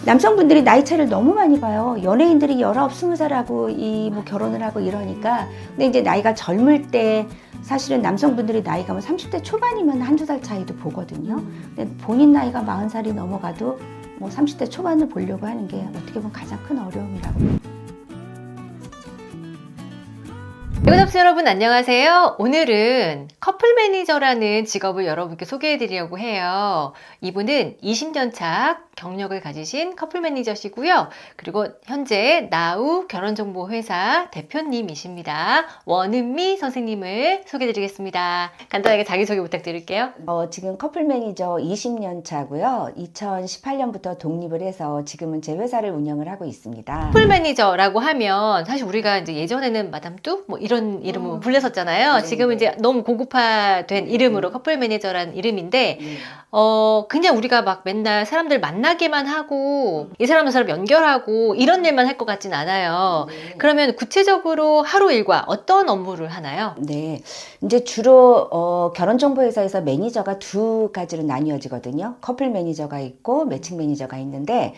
남성분들이 나이 차를 너무 많이 봐요. 연예인들이 19, 20살하고 뭐 결혼을 하고 이러니까. 근데 이제 나이가 젊을 때 사실은 남성분들이 나이가 뭐 30대 초반이면 한두 살 차이도 보거든요. 근데 본인 나이가 40살이 넘어가도 뭐 30대 초반을 보려고 하는 게 어떻게 보면 가장 큰 어려움이라고. 배우잡스 여러분 안녕하세요. 오늘은 커플 매니저라는 직업을 여러분께 소개해 드리려고 해요. 이분은 20년 차 경력을 가지신 커플 매니저시고요. 그리고 현재 나우 결혼정보회사 대표님이십니다. 원은미 선생님을 소개해 드리겠습니다. 간단하게 자기소개 부탁드릴게요. 지금 커플 매니저 20년 차고요. 2018년부터 독립을 해서 지금은 제 회사를 운영을 하고 있습니다. 커플 매니저라고 하면 사실 우리가 이제 예전에는 마담 뚜 뭐 이런 이름으로 불렸었잖아요. 지금은 이제 너무 고급화된 이름으로 커플 매니저라는 이름인데 그냥 우리가 막 맨날 사람들 만나기만 하고 이 사람 저 사람 연결하고 이런 일만 할 것 같진 않아요. 그러면 구체적으로 하루 일과 어떤 업무를 하나요? 네, 이제 주로 결혼정보회사에서 매니저가 두 가지로 나뉘어지거든요. 커플 매니저가 있고 매칭 매니저가 있는데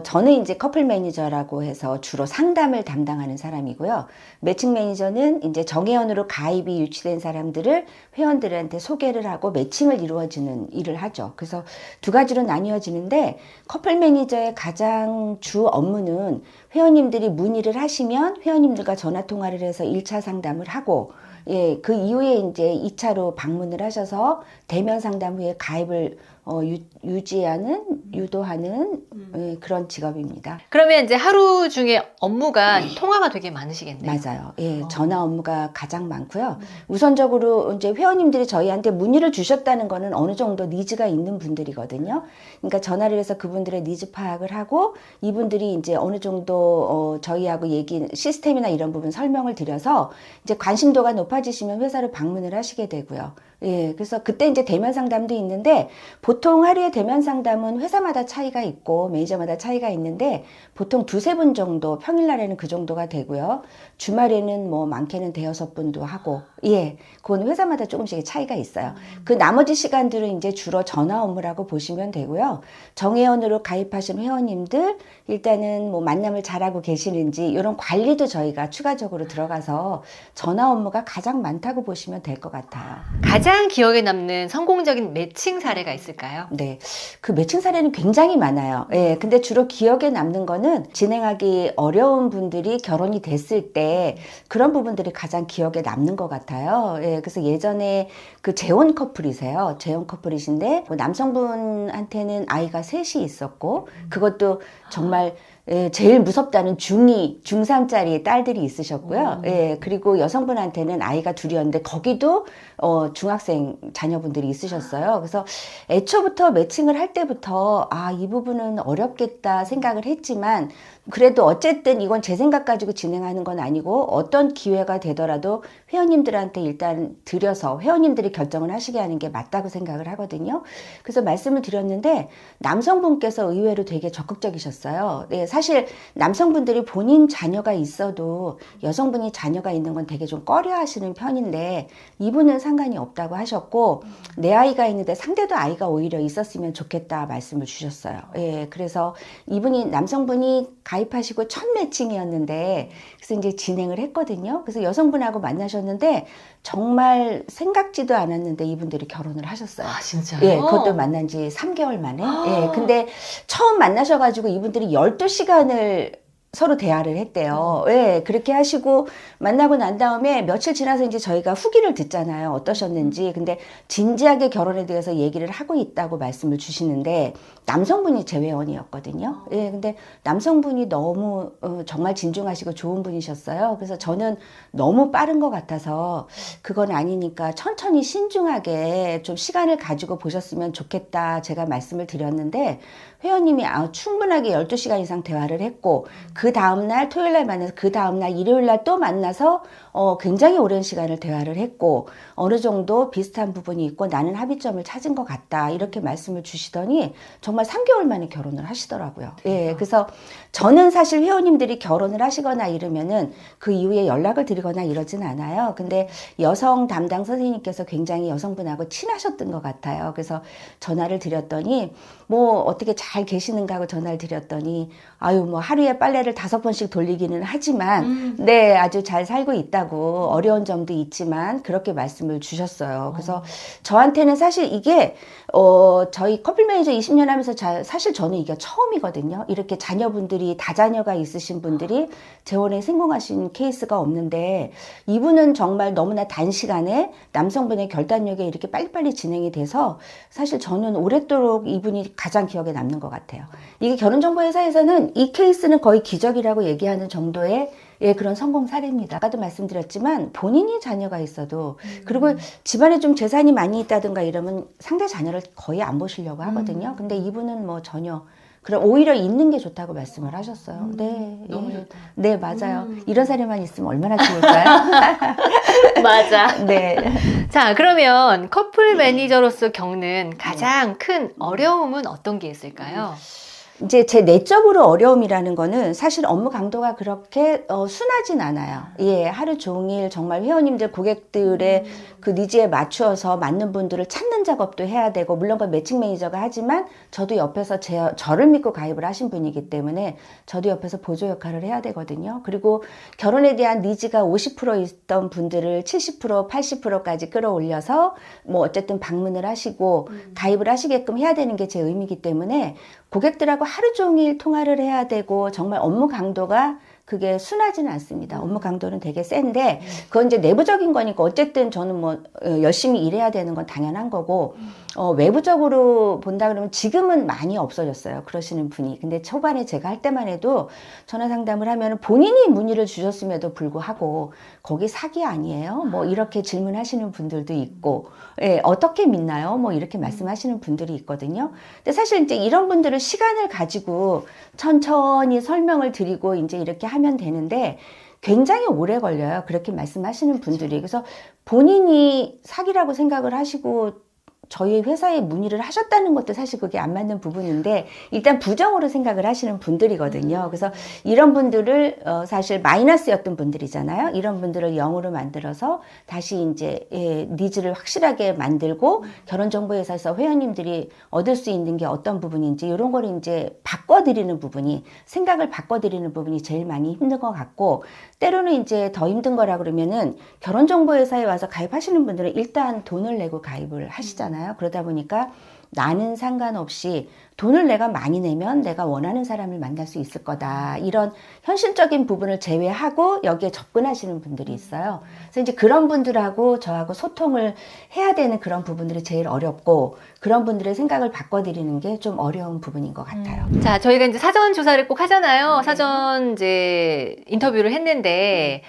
저는 이제 커플 매니저라고 해서 주로 상담을 담당하는 사람이고요. 매칭 매니저는 이제 정회원으로 가입이 유치된 사람들을 회원들한테 소개를 하고 매칭을 이루어지는 일을 하죠. 그래서 두 가지로 나뉘어지는데 커플 매니저의 가장 주 업무는 회원님들이 문의를 하시면 회원님들과 전화 통화를 해서 1차 상담을 하고 그 이후에 이제 2차로 방문을 하셔서 대면 상담 후에 가입을 유도하는 그런 직업입니다. 그러면 이제 하루 중에 업무가 통화가 되게 많으시겠네요. 맞아요. 전화 업무가 가장 많고요. 우선적으로 이제 회원님들이 저희한테 문의를 주셨다는 거는 어느 정도 니즈가 있는 분들이거든요. 그러니까 전화를 해서 그분들의 니즈 파악을 하고 이분들이 이제 어느 정도 저희하고 시스템이나 이런 부분 설명을 드려서 이제 관심도가 높아지시면 회사를 방문을 하시게 되고요. 그래서 그때 이제 대면 상담도 있는데 보통 하루에 대면 상담은 회사마다 차이가 있고 매니저마다 차이가 있는데 보통 두세 분 정도 평일날에는 그 정도가 되고요. 주말에는 뭐 많게는 대여섯 분도 하고 그건 회사마다 조금씩 차이가 있어요. 그 나머지 시간들은 이제 주로 전화 업무라고 보시면 되고요. 정회원으로 가입하신 회원님들 일단은 뭐 만남을 잘하고 계시는지 이런 관리도 저희가 추가적으로 들어가서 전화 업무가 가장 많다고 보시면 될 것 같아요. 가장 기억에 남는 성공적인 매칭 사례가 있을까요? 네, 그 매칭 사례는 굉장히 많아요. 근데 주로 기억에 남는 거는 진행하기 어려운 분들이 결혼이 됐을 때 그런 부분들이 가장 기억에 남는 것 같아요. 그래서 예전에 그 재혼 커플이세요. 재혼 커플이신데 남성분한테는 아이가 셋이 있었고 그것도 정말 제일 무섭다는 중2, 중3짜리 딸들이 있으셨고요. 그리고 여성분한테는 아이가 둘이었는데 거기도 중학생 자녀분들이 있으셨어요. 그래서 애초부터 매칭을 할 때부터 이 부분은 어렵겠다 생각을 했지만 그래도 어쨌든 이건 제 생각 가지고 진행하는 건 아니고 어떤 기회가 되더라도 회원님들한테 일단 드려서 회원님들이 결정을 하시게 하는 게 맞다고 생각을 하거든요. 그래서 말씀을 드렸는데 남성분께서 의외로 되게 적극적이셨어요. 사실 남성분들이 본인 자녀가 있어도 여성분이 자녀가 있는 건 되게 좀 꺼려 하시는 편인데 이분은 상관이 없다고 하셨고 내 아이가 있는데 상대도 아이가 오히려 있었으면 좋겠다 말씀을 주셨어요. 그래서 이분이 남성분이 가입하시고 첫 매칭이었는데 그래서 이제 진행을 했거든요. 그래서 여성분하고 만나셨는데 정말 생각지도 않았는데 이분들이 결혼을 하셨어요. 아, 진짜요? 그것도 만난 지 3개월 만에. 근데 처음 만나셔가지고 이분들이 12시간을 서로 대화를 했대요. 그렇게 하시고 만나고 난 다음에 며칠 지나서 이제 저희가 후기를 듣잖아요. 어떠셨는지. 근데 진지하게 결혼에 대해서 얘기를 하고 있다고 말씀을 주시는데 남성분이 제 회원이었거든요. 근데 남성분이 너무 정말 진중하시고 좋은 분이셨어요. 그래서 저는 너무 빠른 것 같아서 그건 아니니까 천천히 신중하게 좀 시간을 가지고 보셨으면 좋겠다 제가 말씀을 드렸는데 회원님이 충분하게 12시간 이상 대화를 했고 그 다음날 토요일날 만나서 그 다음날 일요일날 또 만나서 굉장히 오랜 시간을 대화를 했고 어느 정도 비슷한 부분이 있고 나는 합의점을 찾은 것 같다 이렇게 말씀을 주시더니 정말 3개월 만에 결혼을 하시더라고요. 그래서 저는 사실 회원님들이 결혼을 하시거나 이러면은 그 이후에 연락을 드리거나 이러진 않아요. 근데 여성 담당 선생님께서 굉장히 여성분하고 친하셨던 것 같아요. 그래서 전화를 드렸더니 뭐 어떻게 잘 잘 계시는가 하고 전화를 드렸더니 아유 뭐 하루에 빨래를 5번씩 돌리기는 하지만 네 아주 잘 살고 있다고 어려운 점도 있지만 그렇게 말씀을 주셨어요. 그래서 저한테는 사실 이게 저희 커플 매니저 20년 하면서 사실 저는 이게 처음이거든요. 이렇게 자녀분들이 다자녀가 있으신 분들이 재혼에 성공하신 케이스가 없는데 이분은 정말 너무나 단시간에 남성분의 결단력에 이렇게 빨리빨리 진행이 돼서 사실 저는 오랫도록 이분이 가장 기억에 남는 것 같아요. 이게 결혼정보회사에서는 이 케이스는 거의 기적이라고 얘기하는 정도의 예, 그런 성공 사례입니다. 아까도 말씀드렸지만 본인이 자녀가 있어도 그리고 집안에 좀 재산이 많이 있다든가 이러면 상대 자녀를 거의 안 보시려고 하거든요. 근데 이분은 뭐 전혀 그럼 오히려 있는 게 좋다고 말씀을 하셨어요. 네, 너무 예. 좋다. 네, 맞아요. 이런 사례만 있으면 얼마나 좋을까요? 맞아. 네. 자, 그러면 커플 매니저로서 겪는 가장 큰 어려움은 어떤 게 있을까요? 이제 제 내적으로 어려움이라는 거는 사실 업무 강도가 그렇게 순하진 않아요. 예, 하루 종일 정말 회원님들, 고객들의 그 니즈에 맞추어서 맞는 분들을 찾는 작업도 해야 되고, 물론 그 매칭 매니저가 하지만 저도 옆에서 저를 믿고 가입을 하신 분이기 때문에 저도 옆에서 보조 역할을 해야 되거든요. 그리고 결혼에 대한 니즈가 50% 있던 분들을 70%, 80%까지 끌어올려서 뭐 어쨌든 방문을 하시고 가입을 하시게끔 해야 되는 게 제 의미이기 때문에 고객들하고 하루 종일 통화를 해야 되고 정말 업무 강도가 그게 순하지는 않습니다. 업무 강도는 되게 센데 그건 이제 내부적인 거니까 어쨌든 저는 뭐 열심히 일해야 되는 건 당연한 거고 외부적으로 본다 그러면 지금은 많이 없어졌어요. 그러시는 분이. 근데 초반에 제가 할 때만 해도 전화 상담을 하면 본인이 문의를 주셨음에도 불구하고 거기 사기 아니에요? 뭐 이렇게 질문하시는 분들도 있고 예, 어떻게 믿나요? 뭐 이렇게 말씀하시는 분들이 있거든요. 근데 사실 이제 이런 분들은 시간을 가지고 천천히 설명을 드리고 이제 이렇게 하면 되는데 굉장히 오래 걸려요. 그렇게 말씀하시는 분들이. 그래서 본인이 사기라고 생각을 하시고 저희 회사에 문의를 하셨다는 것도 사실 그게 안 맞는 부분인데 일단 부정으로 생각을 하시는 분들이거든요. 그래서 이런 분들을 사실 마이너스였던 분들이잖아요. 이런 분들을 0으로 만들어서 다시 이제 니즈를 확실하게 만들고 결혼정보회사에서 회원님들이 얻을 수 있는 게 어떤 부분인지 이런 걸 이제 바꿔드리는 부분이 생각을 바꿔드리는 부분이 제일 많이 힘든 것 같고 때로는 이제 더 힘든 거라 그러면은 결혼정보회사에 와서 가입하시는 분들은 일단 돈을 내고 가입을 하시잖아요. 그러다 보니까 나는 상관없이 돈을 내가 많이 내면 내가 원하는 사람을 만날 수 있을 거다. 이런 현실적인 부분을 제외하고 여기에 접근하시는 분들이 있어요. 그래서 이제 그런 분들하고 저하고 소통을 해야 되는 그런 부분들이 제일 어렵고 그런 분들의 생각을 바꿔드리는 게 좀 어려운 부분인 것 같아요. 자, 저희가 이제 사전 조사를 꼭 하잖아요. 사전 이제 인터뷰를 했는데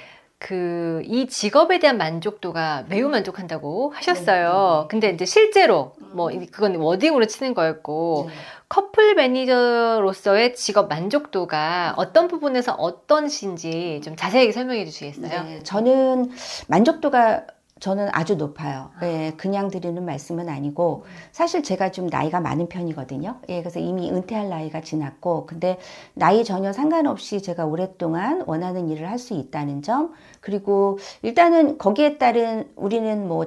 이 직업에 대한 만족도가 매우 만족한다고 하셨어요. 근데 이제 실제로 뭐 그건 워딩으로 치는 거였고 커플 매니저로서의 직업 만족도가 어떤 부분에서 어떤신지 좀 자세하게 설명해 주시겠어요? 네, 저는 만족도가 저는 아주 높아요. 예, 그냥 드리는 말씀은 아니고 사실 제가 좀 나이가 많은 편이거든요. 예, 그래서 이미 은퇴할 나이가 지났고 근데 나이 전혀 상관없이 제가 오랫동안 원하는 일을 할 수 있다는 점 그리고 일단은 거기에 따른 우리는 뭐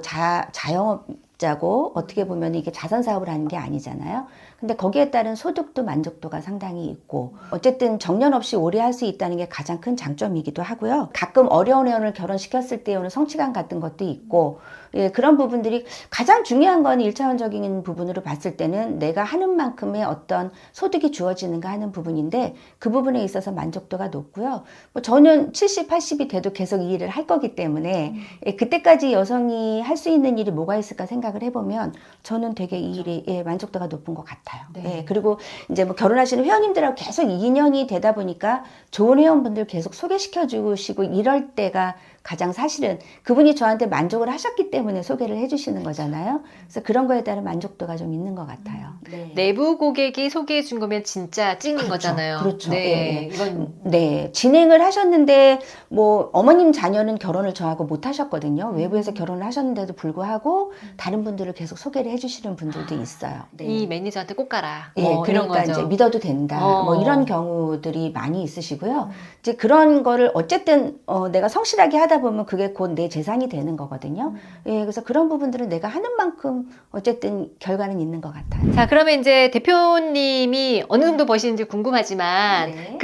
자영업자고 어떻게 보면 이게 자선 사업을 하는 게 아니잖아요. 근데 거기에 따른 소득도 만족도가 상당히 있고 어쨌든 정년 없이 오래 할 수 있다는 게 가장 큰 장점이기도 하고요. 가끔 어려운 회원을 결혼시켰을 때 오는 성취감 같은 것도 있고 예, 그런 부분들이 가장 중요한 건 1차원적인 부분으로 봤을 때는 내가 하는 만큼의 어떤 소득이 주어지는가 하는 부분인데 그 부분에 있어서 만족도가 높고요. 뭐 저는 70, 80이 돼도 계속 이 일을 할 거기 때문에 예, 그때까지 여성이 할 수 있는 일이 뭐가 있을까 생각을 해보면 저는 되게 이 일이 예, 만족도가 높은 것 같아요. 네. 예, 그리고 이제 뭐 결혼하시는 회원님들하고 계속 2년이 되다 보니까 좋은 회원분들 계속 소개시켜 주시고 이럴 때가 가장 사실은 그분이 저한테 만족을 하셨기 때문에 소개를 해주시는 거잖아요. 그래서 그런 거에 따른 만족도가 좀 있는 것 같아요. 네. 내부 고객이 소개해 준 거면 진짜 찐인 그렇죠. 거잖아요. 그렇죠. 네, 예, 예. 이건 네, 진행을 하셨는데 뭐 어머님 자녀는 결혼을 저하고 못 하셨거든요. 외부에서 결혼을 하셨는데도 불구하고 다른 분들을 계속 소개를 해주시는 분들도 있어요. 네. 이 매니저한테 꼭 가라. 예, 뭐 이런 그러니까 거죠. 이제 믿어도 된다. 뭐 이런 경우들이 많이 있으시고요. 이제 그런 거를 어쨌든 내가 성실하게 하다 보면 그게 곧 내 재산이 되는 거거든요. 예, 그래서 그런 부분들은 내가 하는 만큼 어쨌든 결과는 있는 것 같아요. 자, 그러면 이제 대표님이 어느 정도 버시는지 궁금하지만 네.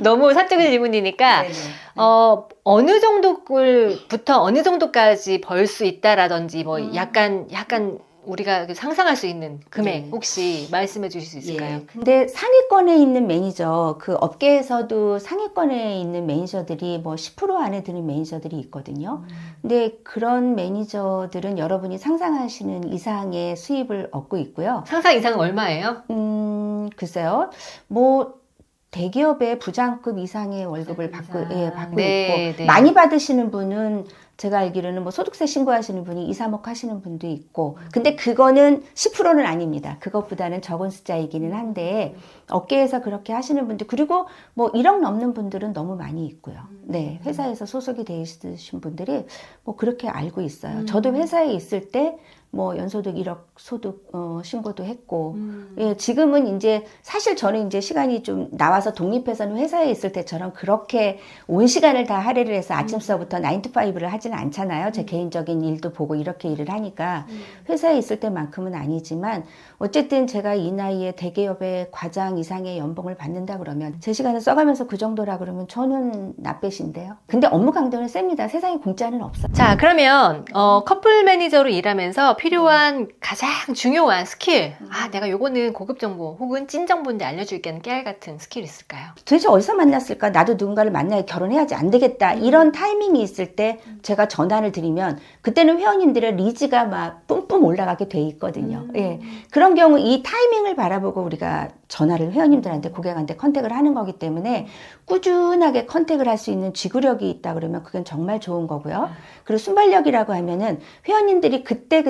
너무 사적인 질문이니까 네네. 어느 정도부터 어느 정도까지 벌 수 있다라든지 뭐 약간 우리가 상상할 수 있는 금액 네. 혹시 말씀해 주실 수 있을까요? 예. 근데 상위권에 있는 매니저, 그 업계에서도 상위권에 있는 매니저들이 뭐 10% 안에 드는 매니저들이 있거든요. 근데 그런 매니저들은 여러분이 상상하시는 이상의 수입을 얻고 있고요. 상상 이상은 얼마예요? 글쎄요. 뭐 대기업의 부장급 이상의 월급을 받고 네, 있고 네. 많이 받으시는 분은 제가 알기로는 뭐 소득세 신고하시는 분이 2, 3억 하시는 분도 있고 근데 그거는 10%는 아닙니다. 그것보다는 적은 숫자이기는 한데 업계에서 그렇게 하시는 분들 그리고 뭐 1억 넘는 분들은 너무 많이 있고요. 네, 회사에서 소속이 돼 있으신 분들이 뭐 그렇게 알고 있어요. 저도 회사에 있을 때 뭐 연소득 1억 소득 신고도 했고 예, 지금은 이제 사실 저는 이제 시간이 좀 나와서 독립해서는 회사에 있을 때처럼 그렇게 온 시간을 다 할애를 해서 아침서부터 9 to 5를 하지는 않잖아요. 제 개인적인 일도 보고 이렇게 일을 하니까 회사에 있을 때만큼은 아니지만 어쨌든 제가 이 나이에 대기업의 과장 이상의 연봉을 받는다 그러면 제 시간을 써가면서 그 정도라 그러면 저는 나빼신데요. 근데 업무 강도는 셉니다. 세상에 공짜는 없어요. 자, 그러면 커플 매니저로 일하면서 필요한 가장 중요한 스킬. 내가 요거는 고급 정보 혹은 찐 정보인데 알려줄게 하는 깨알 같은 스킬 있을까요? 도대체 어디서 만났을까? 나도 누군가를 만나야 결혼해야지 안 되겠다. 이런 타이밍이 있을 때 제가 전화를 드리면 그때는 회원님들의 리즈가 막 뿜뿜 올라가게 돼 있거든요. 예. 그런 경우 이 타이밍을 바라보고 우리가 전화를 회원님들한테 고객한테 컨택을 하는 거기 때문에 꾸준하게 컨택을 할 수 있는 지구력이 있다 그러면 그건 정말 좋은 거고요. 그리고 순발력이라고 하면은 회원님들이 그때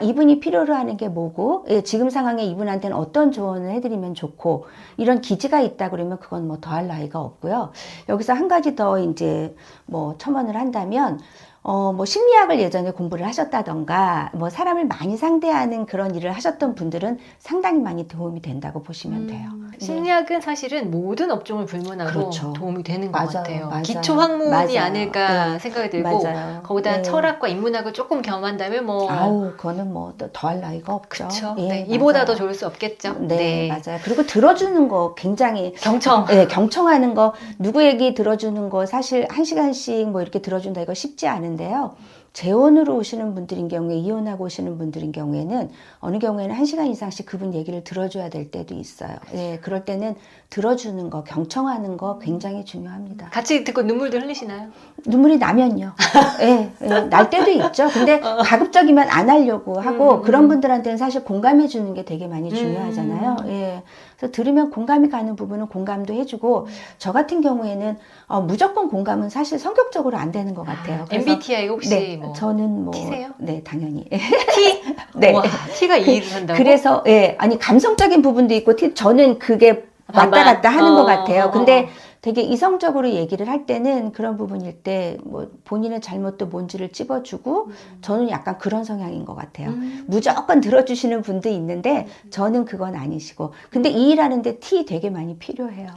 이분이 필요로 하는 게 뭐고 예, 지금 상황에 이분한테는 어떤 조언을 해드리면 좋고 이런 기지가 있다 그러면 그건 뭐 더할 나위가 없고요. 여기서 한 가지 더 이제 뭐 첨언을 한다면 뭐 심리학을 예전에 공부를 하셨다던가 뭐 사람을 많이 상대하는 그런 일을 하셨던 분들은 상당히 많이 도움이 된다고 보시면 돼요. 심리학은 사실은 모든 업종을 불문하고 그렇죠. 도움이 되는 것 맞아요, 같아요. 맞아요. 기초 학문이 맞아요. 아닐까 네. 생각이 들고 맞아요. 거기다 네. 철학과 인문학을 조금 겸한다면 뭐 아우, 그거는 뭐 더할 나위가 없죠. 그쵸. 예, 네, 이보다 맞아요. 더 좋을 수 없겠죠. 네, 맞아요. 그리고 들어주는 거 굉장히 경청. 네, 경청하는 거 누구 얘기 들어주는 거 사실 1시간씩 뭐 이렇게 들어준다 이거 쉽지 않은데요. 재혼으로 오시는 분들인 경우에 이혼하고 오시는 분들인 경우에는 어느 경우에는 1시간 이상씩 그분 얘기를 들어줘야 될 때도 있어요. 예, 그럴 때는 들어주는 거, 경청하는 거 굉장히 중요합니다. 같이 듣고 눈물도 흘리시나요? 눈물이 나면요. 예, 날 때도 있죠. 근데 가급적이면 안 하려고 하고 그런 분들한테는 사실 공감해 주는 게 되게 많이 중요하잖아요. 예. 그래서 들으면 공감이 가는 부분은 공감도 해주고 저 같은 경우에는 무조건 공감은 사실 성격적으로 안 되는 것 같아요. 그래서 MBTI 혹시 네, 뭐 저는 뭐 T세요? 네, 당연히. T? 네. 와, T가 이해를 한다고? 그래서 예, 아니 감성적인 부분도 있고 저는 그게 왔다 반반. 갔다 하는 것 같아요. 근데 되게 이성적으로 얘기를 할 때는 그런 부분일 때 뭐 본인의 잘못도 뭔지를 찝어주고 저는 약간 그런 성향인 것 같아요. 무조건 들어주시는 분도 있는데 저는 그건 아니시고 근데 이 일하는데 티 되게 많이 필요해요.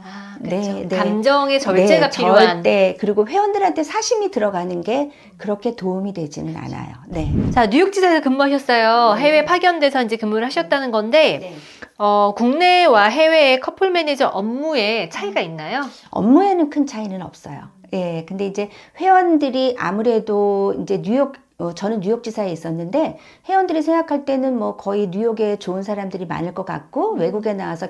그렇죠. 감정의 절제가 필요한. 절대. 그리고 회원들한테 사심이 들어가는 게 그렇게 도움이 되지는 않아요. 네. 자, 뉴욕지사에서 근무하셨어요. 해외 파견돼서 이제 근무를 하셨다는 건데 국내와 해외의 커플 매니저 업무에 차이가 있나요? 업무에는 큰 차이는 없어요. 예, 근데 이제 회원들이 아무래도 이제 저는 뉴욕지사에 있었는데 회원들이 생각할 때는 뭐 거의 뉴욕에 좋은 사람들이 많을 것 같고 외국에 나와서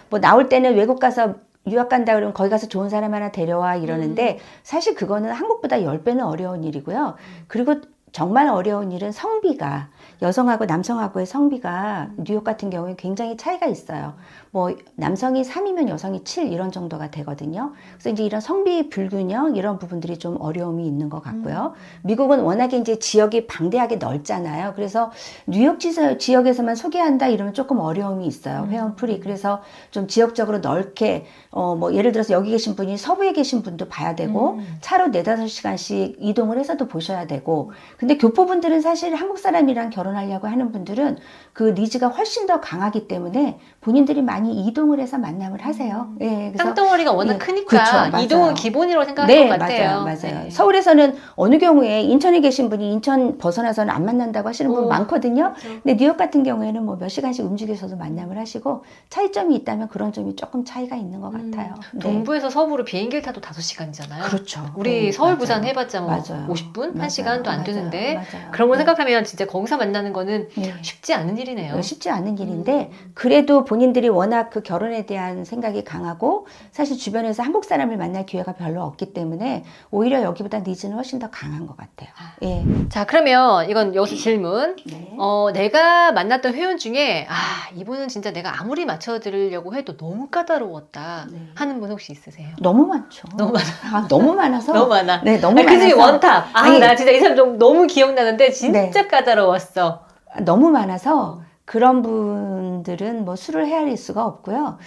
뭐 나올 때는 외국 가서 유학 간다 그러면 거기 가서 좋은 사람 하나 데려와 이러는데 사실 그거는 한국보다 10배는 어려운 일이고요. 그리고 정말 어려운 일은 성비가 여성하고 남성하고의 성비가 뉴욕 같은 경우에 굉장히 차이가 있어요. 뭐 남성이 3이면 여성이 7 이런 정도가 되거든요. 그래서 이제 이런 성비 불균형 이런 부분들이 좀 어려움이 있는 것 같고요. 미국은 워낙에 이제 지역이 방대하게 넓잖아요. 그래서 뉴욕 지역에서만 소개한다 이러면 조금 어려움이 있어요. 회원풀이. 그래서 좀 지역적으로 넓게 뭐 예를 들어서 여기 계신 분이 서부에 계신 분도 봐야 되고 차로 4-5시간씩 이동을 해서도 보셔야 되고 근데 교포분들은 사실 한국 사람이랑 결혼하려고 하는 분들은 그 니즈가 훨씬 더 강하기 때문에 본인들이 많이 이동을 해서 만남을 하세요. 예, 그래서 땅덩어리가 워낙 예, 크니까 그렇죠, 맞아요. 이동은 기본이라고 생각할 네, 것 같아요. 맞아요, 맞아요. 네. 서울에서는 어느 경우에 인천에 계신 분이 인천 벗어나서는 안 만난다고 하시는 분 오, 많거든요. 그렇죠. 근데 뉴욕 같은 경우에는 뭐 몇 시간씩 움직여서도 만남을 하시고 차이점이 있다면 그런 점이 조금 차이가 있는 것 같아요. 네. 동부에서 서부로 비행기를 타도 5시간이잖아요. 그렇죠. 우리 네, 서울, 맞아요. 부산 해봤자 뭐 맞아요. 50분? 맞아요. 1시간도 안 맞아요. 되는데 맞아요. 그런 거 네. 생각하면 진짜 거기서 만나는 거는 네. 쉽지 않은 일이네요. 쉽지 않은 일인데 그래도 본인들이 워낙 그 결혼에 대한 생각이 강하고 사실 주변에서 한국 사람을 만날 기회가 별로 없기 때문에 오히려 여기보다 니즈는 훨씬 더 강한 것 같아요. 예. 자, 그러면 이건 여기서 질문. 네. 내가 만났던 회원 중에 이분은 진짜 내가 아무리 맞춰드리려고 해도 너무 까다로웠다 네. 하는 분 혹시 있으세요? 너무 많죠. 너무 많아. 너무 많아서. 너무 많아. 네, 너무 그 중에 많아서. 원탑. 아니, 나 진짜 이 사람 좀 너무 기억나는데 진짜 까다로웠어. 너무 많아서 그런 분들은 뭐 술을 헤아릴 수가 없고요.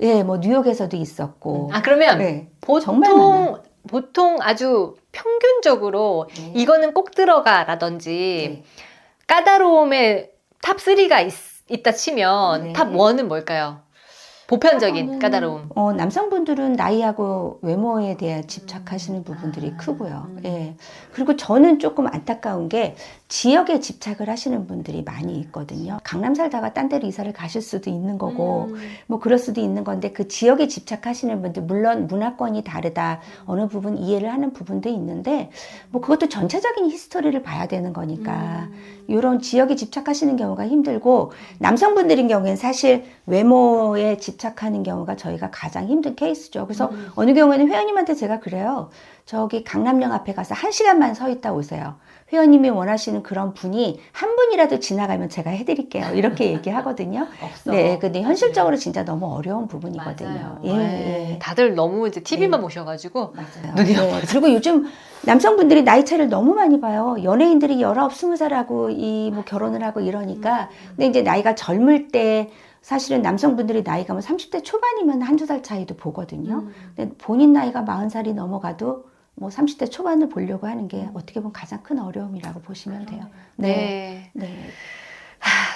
예, 뭐 뉴욕에서도 있었고. 그러면 네, 정말 많아요. 보통 아주 평균적으로 네. 이거는 꼭 들어가라든지 네. 까다로움의 탑 3가 있다 치면 네. 탑 1은 뭘까요? 보편적인 까다로움. 남성분들은 나이하고 외모에 대해 집착하시는 부분들이 크고요. 예. 그리고 저는 조금 안타까운 게 지역에 집착을 하시는 분들이 많이 있거든요. 강남 살다가 딴 데로 이사를 가실 수도 있는 거고, 뭐 그럴 수도 있는 건데 그 지역에 집착하시는 분들, 물론 문화권이 다르다, 어느 부분 이해를 하는 부분도 있는데, 뭐 그것도 전체적인 히스토리를 봐야 되는 거니까, 이런 지역에 집착하시는 경우가 힘들고, 남성분들인 경우에는 사실 외모에 집착하는 경우가 저희가 가장 힘든 케이스죠. 그래서 어느 경우에는 회원님한테 제가 그래요. 저기 강남역 앞에 가서 1시간만 서 있다 오세요. 회원님이 원하시는 그런 분이 한 분이라도 지나가면 제가 해드릴게요. 이렇게 얘기하거든요. 없어. 네, 근데 현실적으로 진짜 너무 어려운 부분이거든요. 맞아요. 예, 예. 다들 너무 이제 TV만 네. 보셔가지고 맞아요. 눈이 네. 그리고 요즘 남성분들이 나이 차이를 너무 많이 봐요. 연예인들이 19, 20살하고 뭐 결혼을 하고 이러니까. 근데 이제 나이가 젊을 때 사실은 남성분들이 나이가 뭐 30대 초반이면 한두 살 차이도 보거든요. 근데 본인 나이가 40살이 넘어가도 뭐 30대 초반을 보려고 하는 게 어떻게 보면 가장 큰 어려움이라고 보시면 돼요. 네. 네.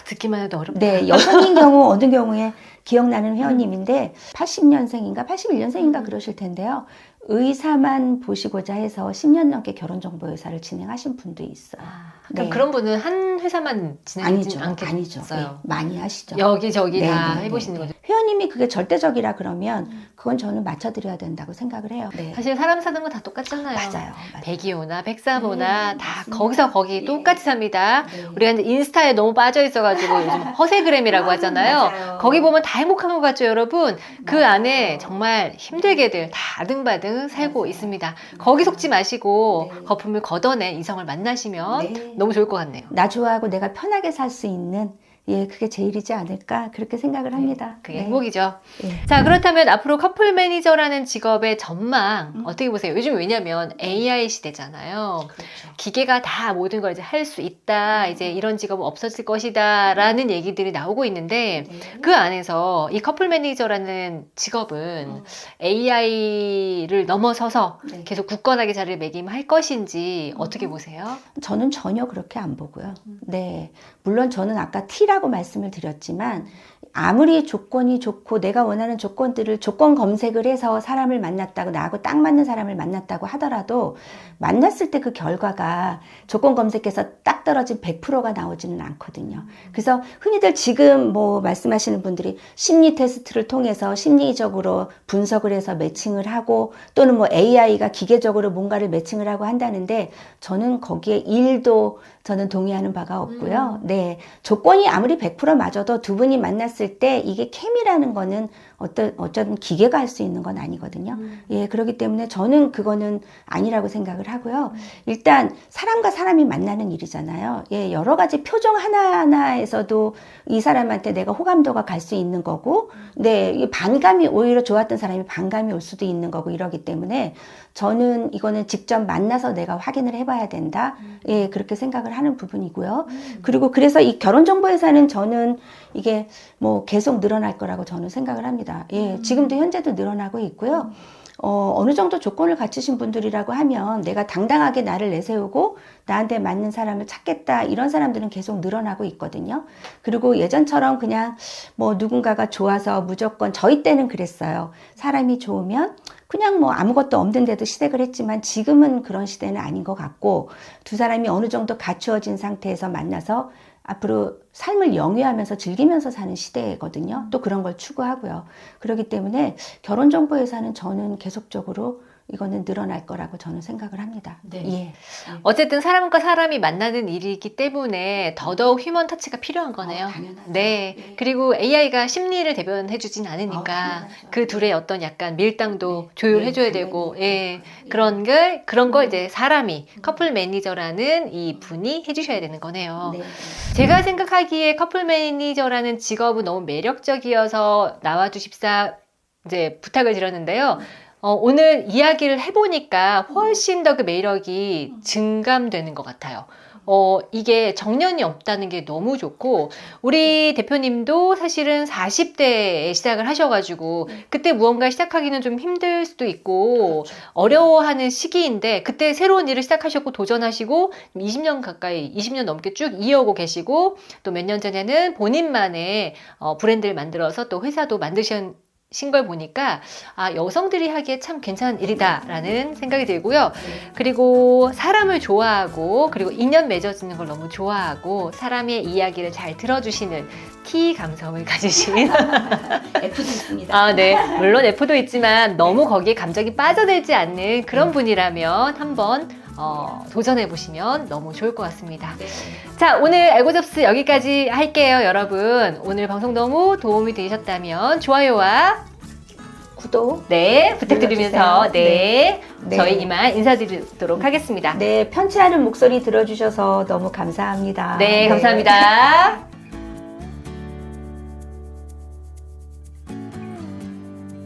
듣기만 해도 어렵다. 네, 여성인 경우 어느 경우에 기억나는 회원님인데 80년생인가 81년생인가 그러실 텐데요. 의사만 보시고자 해서 10년 넘게 결혼정보회사를 진행하신 분도 있어요. 그럼 네. 그런 분은 한 회사만 진행하지 않겠어요? 아니죠. 네, 많이 하시죠. 여기저기 네, 다 네, 해보시는 네. 거죠. 회원님이 그게 절대적이라 그러면 그건 저는 맞춰드려야 된다고 생각을 해요. 네. 사실 사람 사는 거 다 똑같잖아요. 맞아요. 백이호나 백사호나 네, 다 맞습니다. 거기서 거기 네. 똑같이 삽니다. 네. 우리가 이제 인스타에 너무 빠져 있어가지고 요즘 허세그램이라고 하잖아요. 맞아요. 거기 보면 다 행복한 것 같죠, 여러분? 그 맞아요. 안에 정말 힘들게들 다 아등바등 살고 맞아요. 있습니다. 거기 속지 마시고 네. 거품을 걷어낸 이성을 만나시면 네. 너무 좋을 것 같네요. 나 좋아하고 내가 편하게 살 수 있는 그게 제일이지 않을까 그렇게 생각을 합니다. 그게 네. 행복이죠. 네. 자, 그렇다면 앞으로 커플 매니저라는 직업의 전망 어떻게 보세요? 요즘 왜냐면 AI 시대잖아요. 그렇죠. 기계가 다 모든 걸 이제 할 수 있다. 이제 이런 직업은 없어질 것이다라는 얘기들이 나오고 있는데 그 안에서 이 커플 매니저라는 직업은 AI를 넘어서서 네. 계속 굳건하게 자리를 매김할 것인지 어떻게 보세요? 저는 전혀 그렇게 안 보고요. 네. 물론 저는 아까 T라고 말씀을 드렸지만 아무리 조건이 좋고 내가 원하는 조건들을 조건 검색을 해서 사람을 만났다고 나하고 딱 맞는 사람을 만났다고 하더라도 만났을 때 그 결과가 조건 검색해서 딱 떨어진 100%가 나오지는 않거든요. 그래서 흔히들 지금 뭐 말씀하시는 분들이 심리 테스트를 통해서 심리적으로 분석을 해서 매칭을 하고 또는 뭐 AI가 기계적으로 뭔가를 매칭을 하고 한다는데 저는 거기에 1도 저는 동의하는 바가 없고요. 네. 조건이 아무리 100% 맞아도 두 분이 만났을 때 이게 케미라는 거는 어쩌든 기계가 할 수 있는 건 아니거든요. 예, 그렇기 때문에 저는 그거는 아니라고 생각을 하고요. 일단 사람과 사람이 만나는 일이잖아요. 예, 여러 가지 표정 하나하나에서도 이 사람한테 내가 호감도가 갈 수 있는 거고, 네, 이 반감이 오히려 좋았던 사람이 반감이 올 수도 있는 거고 이러기 때문에 저는 이거는 직접 만나서 내가 확인을 해봐야 된다. 예, 그렇게 생각을 하는 부분이고요. 그리고 그래서 이 결혼정보회사는 저는 이게 뭐 계속 늘어날 거라고 저는 생각을 합니다. 예, 지금도 현재도 늘어나고 있고요. 어느 정도 조건을 갖추신 분들이라고 하면 내가 당당하게 나를 내세우고 나한테 맞는 사람을 찾겠다, 이런 사람들은 계속 늘어나고 있거든요. 그리고 예전처럼 그냥 뭐 누군가가 좋아서 무조건, 저희 때는 그랬어요. 사람이 좋으면 그냥 뭐 아무것도 없는데도 시댁을 했지만 지금은 그런 시대는 아닌 것 같고, 두 사람이 어느 정도 갖추어진 상태에서 만나서 앞으로 삶을 영위하면서 즐기면서 사는 시대거든요. 또 그런 걸 추구하고요. 그렇기 때문에 결혼정보회사는 저는 계속적으로 이거는 늘어날 거라고 저는 생각을 합니다. 네. 예. 어쨌든 사람과 사람이 만나는 일이기 때문에 더더욱 휴먼 터치가 필요한 거네요. 당연하죠. 네. 네. 그리고 AI가 심리를 대변해주진 않으니까 당연하죠. 그 둘의 어떤 약간 밀당도 네. 조율해줘야 네, 되고, 당연히 예. 그렇죠. 그런 걸 이제 사람이, 커플 매니저라는 이 분이 해주셔야 되는 거네요. 네. 제가 생각하기에 커플 매니저라는 직업은 너무 매력적이어서 나와주십사 이제 부탁을 드렸는데요. 오늘 이야기를 해보니까 훨씬 더 그 매력이 증감되는 것 같아요. 이게 정년이 없다는 게 너무 좋고, 우리 대표님도 사실은 40대에 시작을 하셔가지고, 그때 무언가 시작하기는 좀 힘들 수도 있고, 어려워하는 시기인데, 그때 새로운 일을 시작하셨고, 도전하시고, 20년 가까이, 20년 넘게 쭉 이어오고 계시고, 또 몇 년 전에는 본인만의 브랜드를 만들어서 또 회사도 만드신 걸 보니까 여성들이 하기에 참 괜찮은 일이다라는 생각이 들고요. 그리고 사람을 좋아하고, 그리고 인연 맺어지는 걸 너무 좋아하고, 사람의 이야기를 잘 들어주시는 T 감성을 가지신 F도 있습니다. 네. 물론 F도 있지만 너무 거기에 감정이 빠져들지 않는 그런 분이라면 한번 도전해보시면 너무 좋을 것 같습니다. 네. 자, 오늘 알고 접수 여기까지 할게요, 여러분. 오늘 방송 너무 도움이 되셨다면 좋아요와 구독. 네, 부탁드리면서 눌러주세요. 네, 네. 저희 이만 인사드리도록 하겠습니다. 네, 편치 않은 목소리 들어주셔서 너무 감사합니다. 네, 감사합니다.